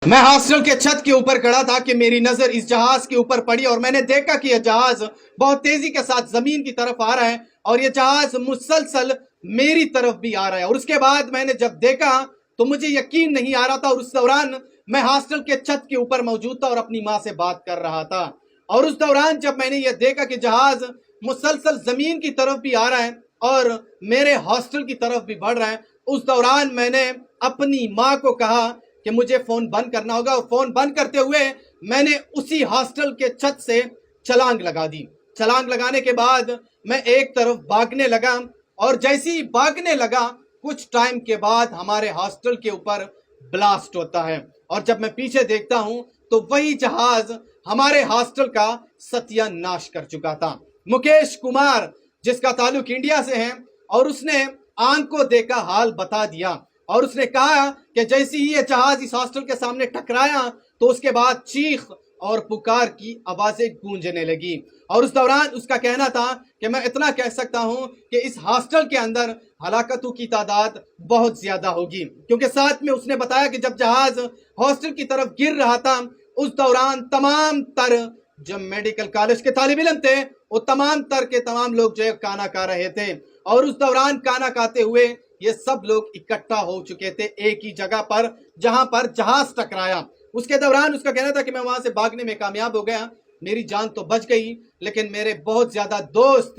मैं हॉस्टल के छत के ऊपर खड़ा था कि मेरी नजर इस जहाज के ऊपर पड़ी और मैंने देखा कि यह जहाज बहुत तेजी के साथ जमीन की तरफ आ रहा है और यह जहाज मुसलसल मेरी तरफ भी आ रहा है। और उसके बाद मैंने जब देखा तो मुझे यकीन नहीं आ रहा था, और उस दौरान मैं हॉस्टल के छत के ऊपर मौजूद था और अपनी माँ से बात कर रहा था। और उस दौरान जब मैंने यह देखा कि जहाज मुसलसल जमीन की तरफ भी आ रहा है और मेरे हॉस्टल की तरफ भी बढ़ रहा है, उस दौरान मैंने अपनी माँ को कहा कि मुझे फोन बंद करना होगा, और फोन बंद करते हुए मैंने उसी हॉस्टल के छत से छलांग लगा दी। छलांग लगाने के बाद मैं एक तरफ भागने लगा, और जैसे ही भागने लगा कुछ टाइम के बाद हमारे हॉस्टल के ऊपर ब्लास्ट होता है, और जब मैं पीछे देखता हूं तो वही जहाज हमारे हॉस्टल का सत्यानाश कर चुका था। मुकेश कुमार, जिसका ताल्लुक इंडिया से है, और उसने आंखों देखा हाल बता दिया, और उसने कहा कि जैसे ही ये जहाज इस हॉस्टल के सामने टकराया तो उसके बाद चीख और पुकार की आवाजें गूंजने लगी। और उस दौरान उसका कहना था कि मैं इतना कह सकता हूं कि इस हॉस्टल के अंदर हलाकतों की तादाद बहुत ज्यादा होगी, क्योंकि साथ में उसने बताया कि जब जहाज हॉस्टल की तरफ गिर रहा था उस दौरान तमाम तर जो मेडिकल कॉलेज के तालिब इल्म थे वो तमाम तर के तमाम लोग जो है खाना खा रहे थे, और उस दौरान खाना खाते हुए ये सब लोग इकट्ठा हो चुके थे एक ही जगह पर जहां पर जहाज टकराया। उसके दौरान उसका कहना था कि मैं वहां से भागने में कामयाब हो गया, मेरी जान तो बच गई, लेकिन मेरे बहुत ज्यादा दोस्त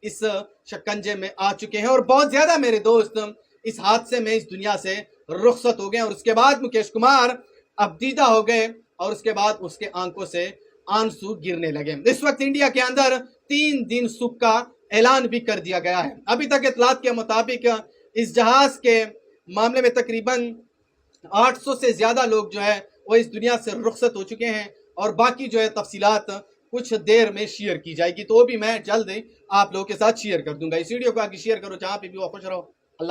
इस शिकंजे में आ चुके हैं और बहुत ज्यादा मेरे दोस्त इस हादसे में इस दुनिया से रुखसत हो गए। और उसके बाद मुकेश कुमार अबदीदा हो गए और उसके बाद उसके आंखों से आंसू गिरने लगे। इस वक्त इंडिया के अंदर 3 दिन सुख का ऐलान भी कर दिया गया है। अभी तक इतलात के मुताबिक इस जहाज के मामले में तकरीबन 800 से ज्यादा लोग जो है वो इस दुनिया से रुखसत हो चुके हैं, और बाकी जो है तफसीलात कुछ देर में शेयर की जाएगी, तो वो भी मैं जल्द आप लोगों के साथ शेयर कर दूंगा। इस वीडियो को आगे शेयर करो, जहां पे भी वो खुश रहो।